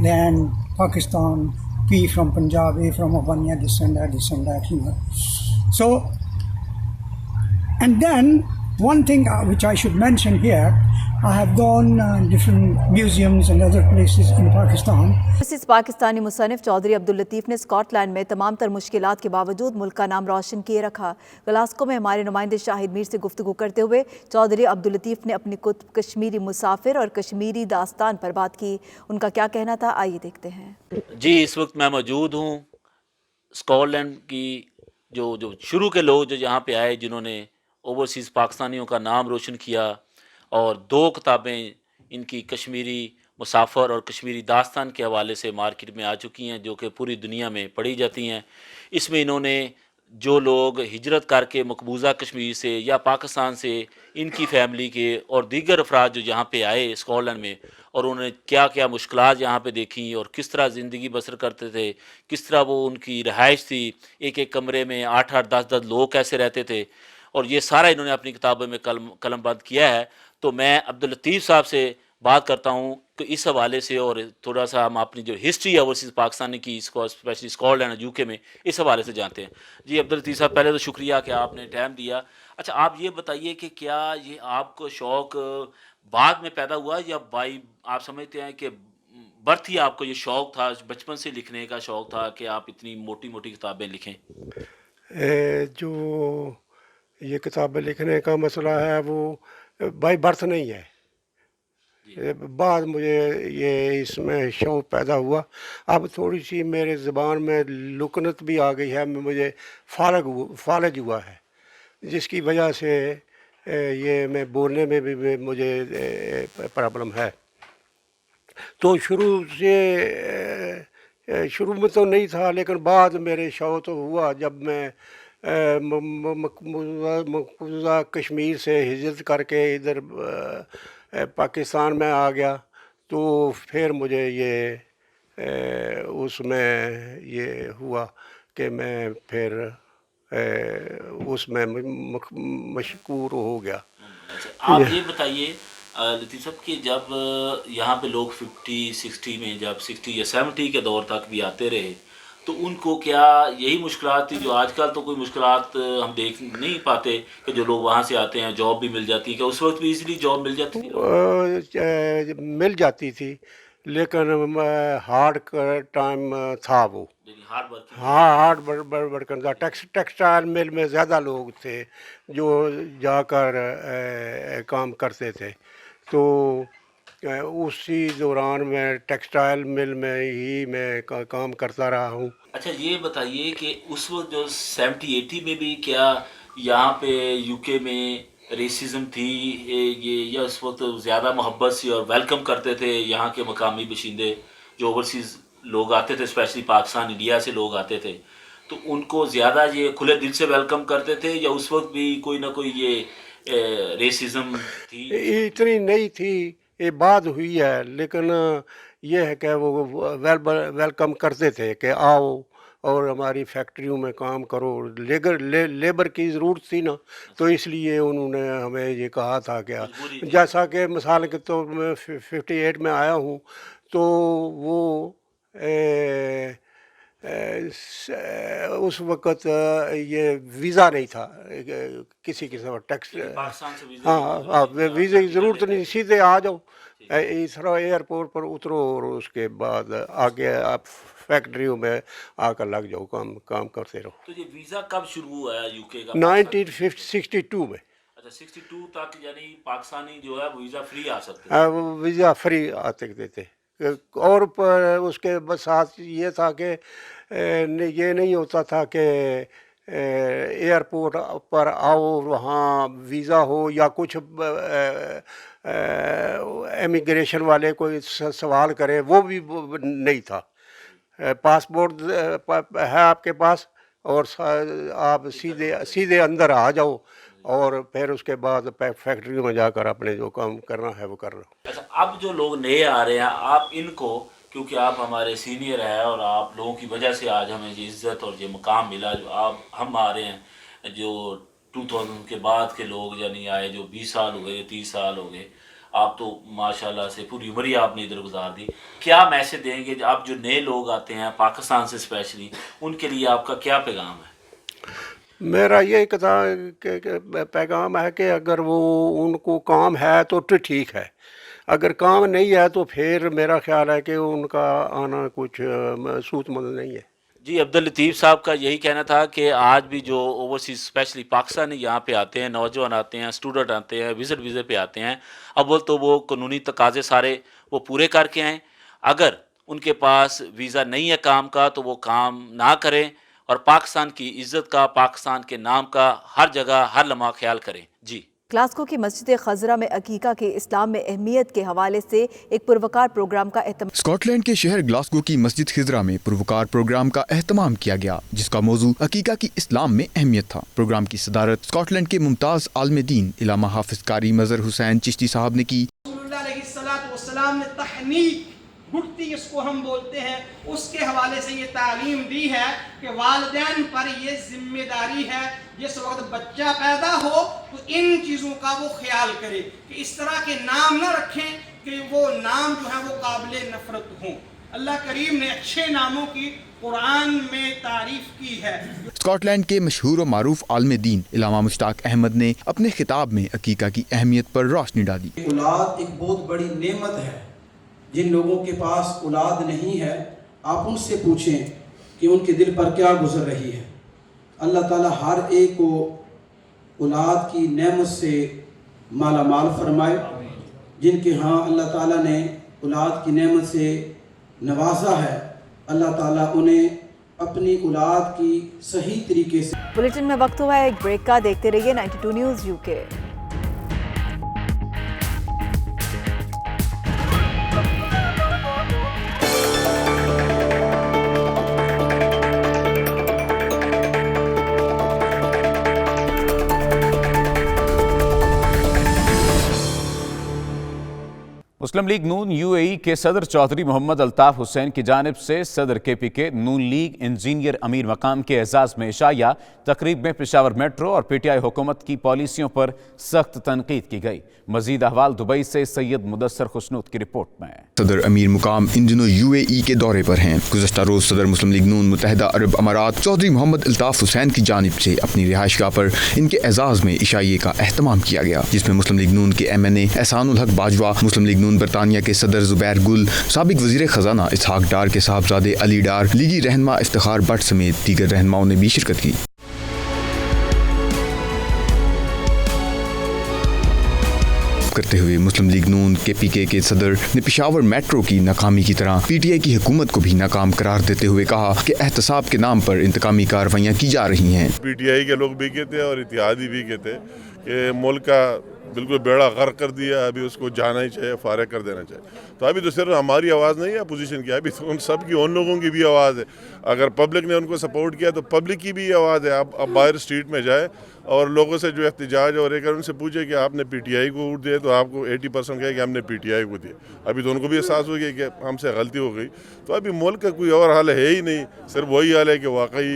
land, Pakistan, P from Punjab, A from Afghania, this and that, you know. So, and then one thing which I should mention here, I have gone different museums and other places in Pakistan. Pakistani मुसन्निफ Chaudhary Abdul Latif ने Scotland में तमाम तर मुश्किलात के बावजूद मुल्क का नाम रोशन किए रखा। ग्लासगो में हमारे नुमाइंदे शाहिद मीर से गुफ्तगू करते हुए चौधरी अब्दुल लतीफ़ ने अपनी कुतुब कश्मीरी मुसाफिर और कश्मीरी दास्तान पर बात की। उनका क्या कहना था, आइए देखते हैं। जी, इस वक्त मैं मौजूद हूँ स्कॉटलैंड की जो शुरू के लोग जो यहाँ पे आए, जिन्होंने ओवरसीज़ पाकिस्तानियों का नाम रोशन किया, और 2 किताबें इनकी कश्मीरी मुसाफिर और कश्मीरी दास्तान के हवाले से मार्केट में आ चुकी हैं, जो कि पूरी दुनिया में पढ़ी जाती हैं। इसमें इन्होंने जो लोग हिजरत करके मकबूजा कश्मीर से या पाकिस्तान से, इनकी फैमिली के और दीगर अफराद जो यहाँ पे आए स्कॉटलैंड में, और उन्होंने क्या क्या मुश्किलात यहाँ पे देखी और किस तरह ज़िंदगी बसर करते थे, किस तरह वो उनकी रहाइश थी, एक एक कमरे में 8-8, 10-10 लोग कैसे रहते थे, और ये सारा इन्होंने अपनी किताबों में कलमबंद किया है। तो मैं अब्दुल लतीफ़ साहब से बात करता हूँ कि इस हवाले से, और थोड़ा सा हम अपनी जो हिस्ट्री है ओवरसीज़ पाकिस्तानी की, स्पेशली स्कॉटलैंड और यूके में, इस हवाले से जानते हैं। जी अब्दुल लतीफ़ साहब, पहले तो शुक्रिया कि आपने टाइम दिया। अच्छा, आप ये बताइए कि क्या ये आपको शौक़ बाद में पैदा हुआ, या भाई आप समझते हैं कि बर्थ ही आपको ये शौक़ था, बचपन से लिखने का शौक़ था कि आप इतनी मोटी मोटी किताबें लिखें? जो ये किताबें लिखने का मसला है वो बाई बर्थ नहीं है, बाद मुझे ये इसमें शौक़ पैदा हुआ। अब थोड़ी सी मेरे ज़बान में लुकनत भी आ गई है, मुझे फालज हुआ है, जिसकी वजह से ये मैं बोलने में भी मुझे प्रॉब्लम है। तो शुरू में तो नहीं था, लेकिन बाद मेरे शौक़ तो हुआ जब मैं मकबूजा कश्मीर से हिजरत करके इधर पाकिस्तान में आ गया, तो फिर मुझे ये उसमें ये हुआ कि मैं फिर उसमें मशगूल हो गया। आप ये बताइए लतीफ़ साहब कि जब यहाँ पे लोग 50-60 में, जब 60 या 70 के दौर तक भी आते रहे, तो उनको क्या यही मुश्किलात थी जो आजकल तो कोई मुश्किलात हम देख नहीं पाते कि जो लोग वहाँ से आते हैं जॉब भी मिल जाती है, क्या उस वक्त भी इजीली जॉब मिल जाती थी? मिल जाती थी, लेकिन हार्ड टाइम था वो, हार्ड वर्क था। टेक्सटाइल मिल में ज़्यादा लोग थे जो जाकर काम करते थे, तो उसी दौरान मैं टेक्सटाइल मिल में ही मैं काम करता रहा हूँ। अच्छा ये बताइए कि उस वक्त जो 70-80 में भी क्या यहाँ पे यूके में रेसिज्म थी ये, या उस वक्त ज़्यादा मोहब्बत सी और वेलकम करते थे यहाँ के मकामी बशिंदे जो ओवरसीज़ लोग आते थे, स्पेशली पाकिस्तान इंडिया से लोग आते थे, तो उनको ज़्यादा ये खुले दिल से वेलकम करते थे, या उस वक्त भी कोई ना कोई ये रेसिज्म थी? इतनी नहीं थी, ये बात हुई है, लेकिन ये है कि वो वेलकम करते थे कि आओ और हमारी फैक्ट्रियों में काम करो। लेबर की ज़रूरत थी ना, तो इसलिए उन्होंने हमें ये कहा था कि जैसा कि मिसाल के तौर में 58 में आया हूँ, तो वो उस वक़्त ये वीज़ा नहीं था किसी किस्म का, टैक्स हाँ वीज़े की ज़रूरत नहीं, सीधे आ जाओ इसरा एयरपोर्ट पर उतरो और उसके बाद आगे आप फैक्ट्रियों में आकर लग जाओ, काम करते रहो। तो ये वीज़ा कब शुरू हुआ यूके का? 1962 में। अच्छा 62 तक यानी पाकिस्तानी जो है वीज़ा फ्री आ सकते थे? वीज़ा फ्री आते थे, और उसके साथ ये था कि ये नहीं होता था कि एयरपोर्ट पर आओ वहाँ वीज़ा हो या कुछ इमिग्रेशन वाले कोई सवाल करे, वो भी नहीं था। पासपोर्ट है आपके पास और आप सीधे अंदर आ जाओ और फिर उसके बाद फैक्ट्री में जाकर अपने जो काम करना है वो कर लो। अच्छा अब जो लोग नए आ रहे हैं, आप इनको, क्योंकि आप हमारे सीनियर हैं और आप लोगों की वजह से आज हमें ये इज़्ज़त और ये मुकाम मिला, जो हम आ रहे हैं जो 2000 के बाद के लोग यानी आए, जो 20 साल हो गए, 30 साल हो गए, आप तो माशाल्लाह से पूरी उम्र ही आपने इधर गुजार दी। क्या मैसेज देंगे आप जो नए लोग आते हैं पाकिस्तान से स्पेशली, उनके लिए आपका क्या पैगाम है? मेरा ये पैगाम है कि अगर वो उनको काम है तो ठीक है, अगर काम नहीं है तो फिर मेरा ख्याल है कि उनका आना कुछ सूतमंद नहीं है। जी अब्दुल लतीफ़ साहब का यही कहना था कि आज भी जो ओवरसीज़ स्पेशली पाकिस्तानी यहाँ पे आते हैं, नौजवान आते हैं, स्टूडेंट आते हैं, विज़िट वीज़े पे आते हैं, अव्वल तो वो कानूनी तकाज़े सारे वो पूरे करके आएँ। अगर उनके पास वीज़ा नहीं है काम का तो वो काम ना करें और पाकिस्तान की इज़्ज़त का, पाकिस्तान के नाम का हर जगह हर लम्हा ख्याल करें। जी ग्लासगो की मस्जिद खज़रा में अकीका के इस्लाम में अहमियत के हवाले से एक पुरवकार प्रोग्राम का एहतमाम। स्कॉटलैंड के शहर ग्लासगो की मस्जिद खज़रा में पुरवकार प्रोग्राम का एहतमाम किया गया, जिसका मौजू अकीका की इस्लाम में अहमियत था। प्रोग्राम की सदारत स्कॉटलैंड के मुमताज़ आलिम दीन इलामा हाफिज कारी मज़हर हुसैन चिश्ती साहब ने की। गुड़ती इसको हम बोलते हैं, उसके हवाले से ये तालीम दी है कि वालिदैन पर ये जिम्मेदारी है जिस वक्त बच्चा पैदा हो तो इन चीज़ों का वो ख्याल करे कि इस तरह के नाम ना रखें कि वो नाम जो है वो काबिल नफरत हों। अल्लाह करीम ने अच्छे नामों की कुरान में तारीफ की है। स्कॉटलैंड के मशहूर और मारूफ आलिम दीन इलामा मुश्ताक अहमद ने अपने खिताब में अकीका की अहमियत पर रोशनी डाली। औलाद एक बहुत बड़ी नेमत है। जिन लोगों के पास औलाद नहीं है आप उनसे पूछें कि उनके दिल पर क्या गुजर रही है। अल्लाह ताला हर एक को औलाद की नेमत से माला माल फरमाए। जिनके हाँ अल्लाह ताला ने औलाद की नेमत से नवाजा है, अल्लाह ताला उन्हें अपनी औलाद की सही तरीके से। बुलेटिन में वक्त हुआ है एक ब्रेक का, देखते रहिए 92 न्यूज़ यूके। मुस्लिम लीग नून यूएई के सदर चौधरी मोहम्मद अल्ताफ हुसैन की जानिब से सदर केपीके नून लीग इंजीनियर अमीर मकाम के एजाज में इशाया तकरीब में पेशावर मेट्रो और पीटीआई हुकूमत की पॉलिसियों पर सख्त तनकीद की गई। मजीद अहवाल दुबई से सैयद मुदस्सर खुशनूद की रिपोर्ट में। सदर अमीर मुकाम इन दिनों यूएई के दौरे पर हैं। गुज़श्ता रोज सदर मुस्लिम लीग नून मुत्तहिदा अरब अमारात चौधरी मोहम्मद अल्ताफ हुसैन की जानिब से अपनी रिहाइशगाह पर इनके एजाज में इशाये का एहतमाम किया गया, जिसमें मुस्लिम लीग नून के एमएनए एहसानुल हक बाजवा, मुस्लिम लीग नून बरतानिया के सदर जुबैर गुल, साबिक वजीर खजाना इसहाक डार के साहबजादे अली डार, लीगी रहनमा इफ्तिखार भट्ट समेत दीगर रहनुमाओं ने भी शिरकत की। करते हुए मुस्लिम लीग नून केपीके के सदर ने पेशावर मेट्रो की नाकामी की तरह पीटीआई की हुकूमत को भी नाकाम करार देते हुए कहा कि एहतसाब के नाम पर इंतकामी कार्रवाइयाँ की जा रही हैं। पीटीआई के लोग भी कहते और इत्तेहादी भी कहते कि मुल्क का बिल्कुल बेड़ा गर्क कर दिया, अभी उसको जाना ही चाहिए, फारिग कर देना चाहिए। तो अभी तो सिर्फ हमारी आवाज़ नहीं है अपोजिशन की, अभी तो उन सब की, उन लोगों की भी आवाज़ है। अगर पब्लिक ने उनको सपोर्ट किया तो पब्लिक की भी आवाज़ है। अब बाहर स्ट्रीट में जाए और लोगों से जो एहतजाज और एक उनसे पूछे कि आपने पीटीआई को वोट दिए, तो आपको 80% कहे कि हमने पीटीआई को दिए। अभी तो उनको भी एहसास हो गया कि हमसे गलती हो गई। तो अभी मुल्क का कोई और हाल है ही नहीं, सिर्फ वही हाल है कि वाकई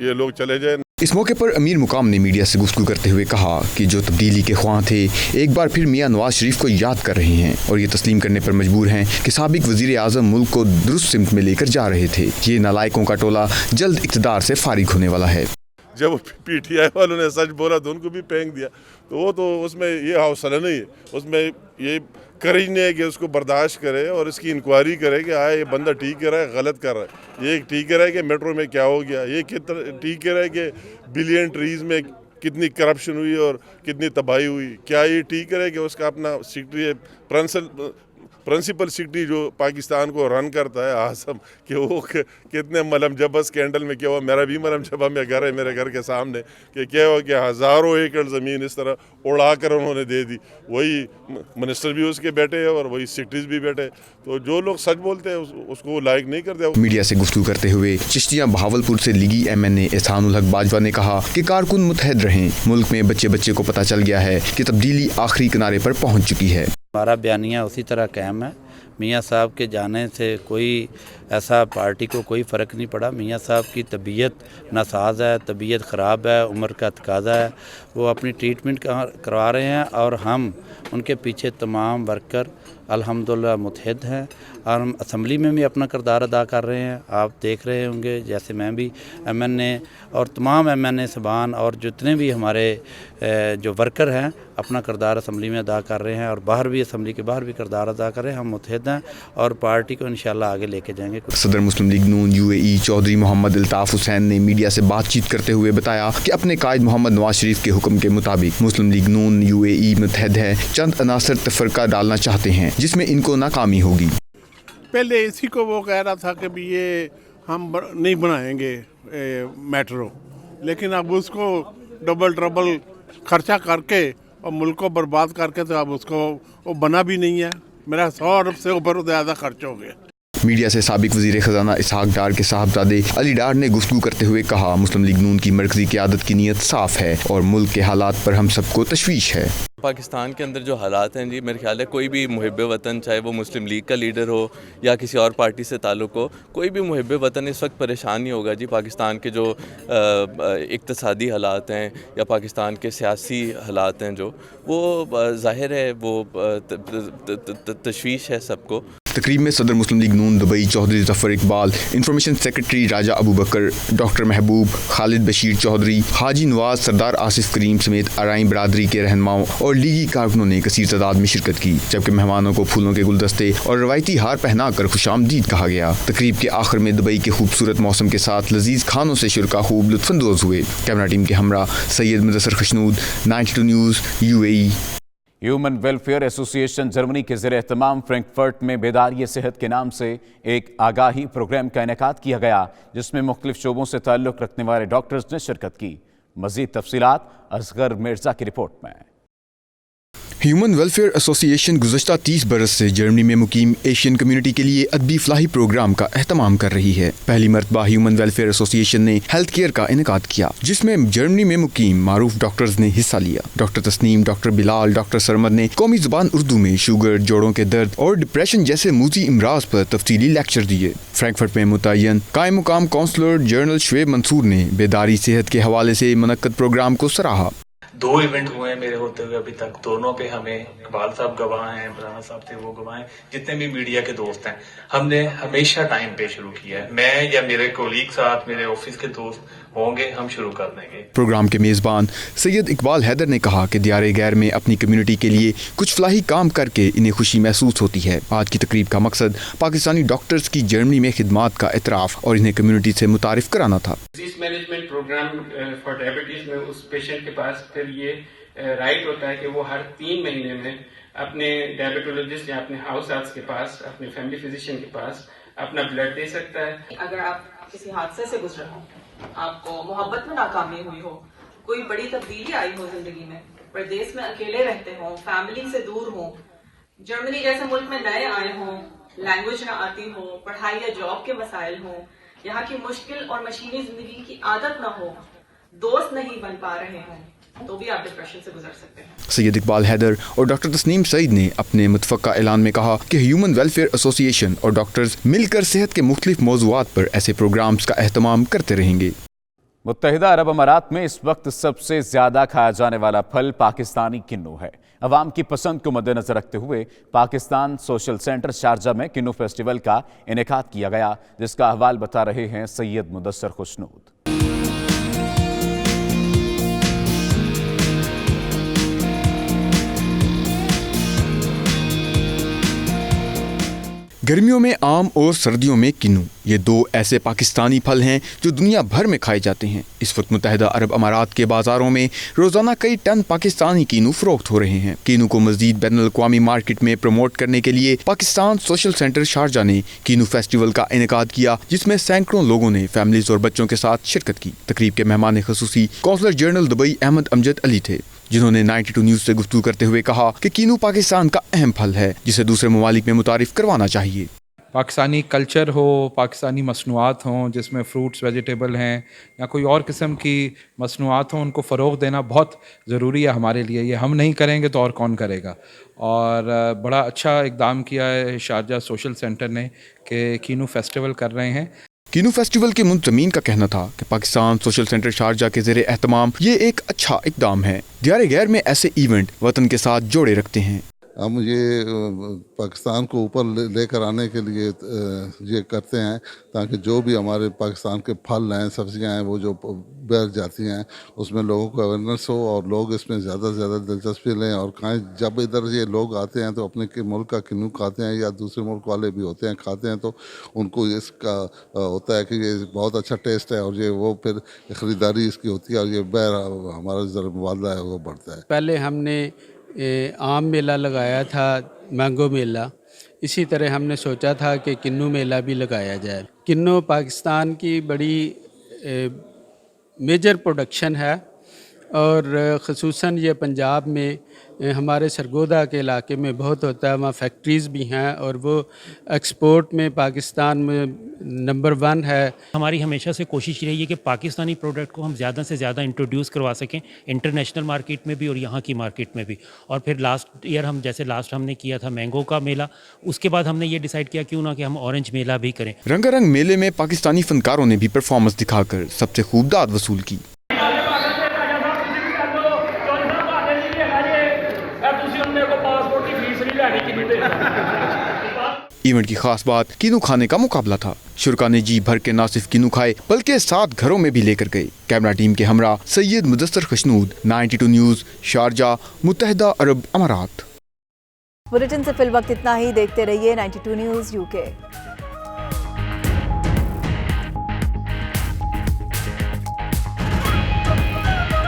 ये लोग चले जाए। इस मौके पर अमीर मुकाम ने मीडिया से गुफ्तगू करते हुए कहा कि जो तब्दीली के ख्वाह थे एक बार फिर मियां नवाज शरीफ को याद कर रहे हैं और ये तस्लीम करने पर मजबूर हैं कि साबिक वजीर आजम मुल्क को दुरुस्त सिमत में लेकर जा रहे थे। ये नालायकों का टोला जल्द इक़्तिदार से फारिग होने वाला है। जब पीटीआई वालों ने सच बोला तो उनको भी फेंक दिया, तो वो तो उसमें ये हौसला नहीं है, उसमें ये करेज नहीं है कि उसको बर्दाश्त करे और इसकी इंक्वायरी करे कि ये बंदा ठीक कर रहा है, गलत कर रहा है। ये ठीक कर रहा है कि मेट्रो में क्या हो गया, ये ठीक कर रहा है कि बिलियन ट्रीज में कितनी करप्शन हुई और कितनी तबाही हुई, क्या ये ठीक करे कि उसका अपना सेक्रेटरी प्रिंसिपल सेक्रेटरी जो पाकिस्तान को रन करता है आजम, कि वो कितने मलम जबा स्कैंडल में क्या हुआ। मेरा भी मलम जबा में घर है, मेरे घर के सामने, कि क्या हुआ कि हज़ारों एकड़ ज़मीन इस तरह उड़ा कर उन्होंने दे दी। वही मिनिस्टर भी उसके बैठे हैं और वही सेक्रेटरीज भी बैठे। तो जो लोग सच बोलते हैं उसको लाइक नहीं करते। मीडिया से गुफ्तगू करते हुए चिश्तिया बहावलपुर से लीगी एमएनए एहसानुल हक बाजवा ने कहा कि कारकुन मुतहद रहें। मुल्क में बच्चे बच्चे को पता चल गया है कि तब्दीली आखिरी किनारे पर पहुँच चुकी है। हमारा बयानिया उसी तरह कायम है। मियाँ साहब के जाने से कोई ऐसा पार्टी को कोई फ़र्क नहीं पड़ा। मियाँ साहब की तबीयत नासाज है, तबीयत ख़राब है, उम्र का तकाजा है, वो अपनी ट्रीटमेंट करवा रहे हैं और हम उनके पीछे तमाम वर्कर अल्हम्दुलिल्लाह मुतहद हैं और हम असम्बली में भी अपना किरदार अदा कर रहे हैं। आप देख रहे होंगे जैसे मैं भी एमएनए और तमाम एमएनए सबान और जितने भी हमारे जो वर्कर हैं अपना किरदार असम्बली में अदा कर रहे हैं और बाहर भी, असम्बली के बाहर भी किरदार अदा कर रहे हैं। हम मुतहद हैं और पार्टी को इंशाल्लाह आगे लेके जाएंगे। सदर मुस्लिम लीग नून यूएई चौधरी मोहम्मद अल्ताफ हुसैन ने मीडिया से बातचीत करते हुए बताया कि अपने कायद मोहम्मद नवाज शरीफ के हुक्म के मुताबिक मुस्लिम लीग नून यूएई मुत्तहद है। चंद अनासर तफरका डालना चाहते हैं जिसमें इनको नाकामी होगी। पहले इसी को वो कह रहा था कि भी ये हम नहीं बनाएंगे मेट्रो, लेकिन अब उसको डबल ट्रबल खर्चा करके और मुल्क को बर्बाद करके तो अब उसको वो बना भी नहीं है। मेरा 100 अरब से ऊपर ज़्यादा खर्च हो गया। मीडिया से साबिक वजीर खजाना इसहाक डार के साहबजादे अली डार ने गुफ्तगू करते हुए कहा मुस्लिम लीग नून की मरकजी क़यादत की नीयत साफ है और मुल्क के हालात पर हम सबको तशवीश है। पाकिस्तान के अंदर जो हालात हैं जी, मेरे ख्याल है कोई भी मुहिब वतन, चाहे वो मुस्लिम लीग का लीडर हो या किसी और पार्टी से ताल्लुक़ हो, कोई भी मुहिब वतन इस वक्त परेशान नहीं होगा जी। पाकिस्तान के जो इक़्तिसादी हालात हैं या पाकिस्तान के सियासी हालात हैं जो, वो ज़ाहिर है वो तशवीश है सबको। तकरीब में सदर Muslim League Noon Dubai Chaudhry Zafar Iqbal, information secretary Raja Abu Bakar, doctor Mahboob, Khalid Bashir Chaudhary, हाजी नवाज, सरदार आसिफ करीम समेत अराई बरादरी के रहनुमाओं और लीगी कारकुनों ने कसीर तादाद में शिरकत की, जबकि मेहमानों को फूलों के गुलदस्ते और रवायती हार पहनाकर खुशामदीद कहा गया। तकरीब के आखिर में दुबई के खूबसूरत मौसम के साथ लजीज खानों से शुरका खूब लुत्फानंदोज हुए। कैमरा टीम के हमरा Syed Mudassar Khushnood, 92 news UAE। Human welfare association Germany के ज़ेर एहतमाम फ्रैंकफर्ट में बेदारी सेहत के नाम से एक आगाही प्रोग्राम का इनेकाद किया गया, जिसमें मुख्तलिफ शोबों से ताल्लुक़ रखने वाले डॉक्टर्स ने शिरकत की। मज़ीद तफसीलात असगर मिर्ज़ा की रिपोर्ट में। ह्यूमन वेलफेयर एसोसिएशन गुज़श्ता 30 बरस से जर्मनी में मुकीम एशियन कम्युनिटी के लिए अदबी फलाही प्रोग्राम का एहतमाम कर रही है। पहली मरतबा ह्यूमन वेलफेयर एसोसिएशन ने हेल्थ केयर का इनेकाद किया, जिसमें जर्मनी में मुकीम मारूफ डॉक्टर्स ने हिस्सा लिया। Doctor Tasneem, doctor Bilal, doctor Sarmad ने कौमी ज़ुबान उर्दू में शुगर, जोड़ों के दर्द और डिप्रेशन जैसे मूजी इमराज पर तफसीली लेक्चर दिए। फ्रैंकफर्ट में मुतय्यन कायम मुकाम काउंसलर जनरल शुएब मंसूर ने बेदारी सेहत के हवाले से मुनक्कद प्रोग्राम को सराहा। 2 इवेंट हुए हैं मेरे होते हुए अभी तक, दोनों पे हमें इकबाल साहब गवाह हैं, बराना साहब थे वो गवाह हैं, जितने भी मीडिया के दोस्त हैं, हमने हमेशा टाइम पे शुरू किया है। मैं या मेरे कोलीग साथ, मेरे ऑफिस के दोस्त होंगे, हम शुरू कर देंगे। प्रोग्राम के मेज़बान सैयद इकबाल हैदर ने कहा कि दियारे गैर में अपनी कम्युनिटी के लिए कुछ फलाही काम करके इन्हें खुशी महसूस होती है। आज की तकरीब का मकसद पाकिस्तानी डॉक्टर्स की जर्मनी में खिदमात का इतराफ़ और इन्हें कम्युनिटी से मुतारिफ कराना था। Disease management programme for diabetes में उस पेशेंट के पास फिर ये राइट होता है कि वो हर 3 महीने में अपने डायबिटोलॉजिस्ट या अपने हाउस सर्जन के पास, अपने फैमिली फिजिशियन के पास अपना ब्लड दे सकता है। अगर आप किसी हादसे से गुजरे हो, आपको मोहब्बत में नाकामी हुई हो, कोई बड़ी तब्दीली आई हो जिंदगी में, परदेश में अकेले रहते हो, फैमिली से दूर हो, जर्मनी जैसे मुल्क में नए आए हो, लैंग्वेज ना आती हो, पढ़ाई या जॉब के मसाइल हो, यहाँ की मुश्किल और मशीनी जिंदगी की आदत ना हो, दोस्त नहीं बन पा रहे हो, तो भी आप डिप्रेशन से गुजर सकते हैं। सैयद इकबाल हैदर और डॉक्टर तस्नीम सईद ने अपने मुतफ़क्का ऐलान में कहा कि ह्यूमन वेलफेयर एसोसिएशन और डॉक्टर्स मिलकर सेहत के मुख्तलिफ मौज़ूआत पर ऐसे प्रोग्राम्स का एहतमाम करते रहेंगे। मुत्तहिदा अरब अमारात में इस वक्त सबसे ज़्यादा खाया जाने वाला फल पाकिस्तानी किन्नू है। अवाम की पसंद को मद्देनजर रखते हुए पाकिस्तान सोशल सेंटर शारजा में किन्नू फेस्टिवल का इनेकाद किया गया, जिसका अहवाल बता रहे हैं सैयद मुदस्सर खुशनूद। गर्मियों में आम और सर्दियों में किन्नू, ये 2 ऐसे पाकिस्तानी फल हैं जो दुनिया भर में खाए जाते हैं। इस वक्त मुत्तहिदा अरब अमारात के बाज़ारों में रोज़ाना कई टन पाकिस्तानी किन्नू फ़रोख्त हो रहे हैं। किन्नू को मज़ीद बैनुल-अक़वामी मार्केट में प्रमोट करने के लिए पाकिस्तान सोशल सेंटर शारजा ने किन्नू फेस्टिवल का इनेकाद किया, जिसमें सैकड़ों लोगों ने फैमिलीज़ और बच्चों के साथ शिरकत की। तकरीब के मेहमान ख़ुसूसी counsellor general Dubai Ahmad Amjad Ali थे, जिन्होंने 92 न्यूज़ से गुफ्तगू करते हुए कहा कि किन्नू पाकिस्तान का अहम फल है, जिसे दूसरे ममालिक में मुतारिफ करवाना चाहिए। पाकिस्तानी कल्चर हो, पाकिस्तानी मसनूआत हों, जिसमें फ्रूट्स वेजिटेबल हैं या कोई और किस्म की मसनूआत हों, उनको फ़रोग़ देना बहुत ज़रूरी है हमारे लिए। ये हम नहीं करेंगे तो और कौन करेगा। और बड़ा अच्छा इक़दाम किया है शारजा सोशल सेंटर ने कि किन्नू फेस्टिवल कर रहे हैं। किन्नू फेस्टिवल के मुंतज़मीन का कहना था कि पाकिस्तान सोशल सेंटर शारजा के ज़ेरे एहतमाम ये एक अच्छा इक़दाम है। दियारे गैर में ऐसे इवेंट वतन के साथ जोड़े रखते हैं। हम ये पाकिस्तान को ऊपर लेकर आने के लिए ये करते हैं, ताकि जो भी हमारे पाकिस्तान के फल हैं, सब्जियां हैं, वो जो बढ़ जाती हैं, उसमें लोगों को अवेयरनेस हो और लोग इसमें ज़्यादा से ज़्यादा दिलचस्पी लें और खाएं। जब इधर ये लोग आते हैं तो अपने के मुल्क का किन्नू खाते हैं या दूसरे मुल्क वाले भी होते हैं खाते हैं, तो उनको इसका होता है कि ये बहुत अच्छा टेस्ट है और ये वो फिर ख़रीदारी इसकी होती है और ये हमारा ज़रा मुबादला है वो बढ़ता है। पहले हमने आम मेला लगाया था, मैंगो मेला, इसी तरह हमने सोचा था कि किन्नू मेला भी लगाया जाए। किन्नू पाकिस्तान की बड़ी मेजर प्रोडक्शन है और ख़ुसूसन ये पंजाब में हमारे सरगोदा के इलाके में बहुत होता है। वहाँ फैक्ट्रीज़ भी हैं और वो एक्सपोर्ट में पाकिस्तान में नंबर 1 है। हमारी हमेशा से कोशिश रही है कि पाकिस्तानी प्रोडक्ट को हम ज़्यादा से ज़्यादा इंट्रोड्यूस करवा सकें इंटरनेशनल मार्केट में भी और यहाँ की मार्केट में भी। और फिर लास्ट ईयर लास्ट हमने किया था मैंगो का मेला, उसके बाद हमने ये डिसाइड किया क्यों ना कि हम ऑरेंज मेला भी करें। रंगारंग मेले में पाकिस्तानी फनकारों ने भी परफॉर्मेंस दिखाकर सबसे खूब दाद वसूल की। ایونٹ کی خاص بات کینو کھانے کا مقابلہ تھا. شرکا نے جی بھر کے نہ صرف کینو کھائے بلکہ 7 گھروں میں بھی لے کر گئے. کیمرہ ٹیم کے ہمراہ سید مدثر خشنود، 92 نیوز، شارجہ، متحدہ عرب امارات. بلیٹن سے فی الوقت اتنا ہی. دیکھتے رہیے 92 نیوز UK.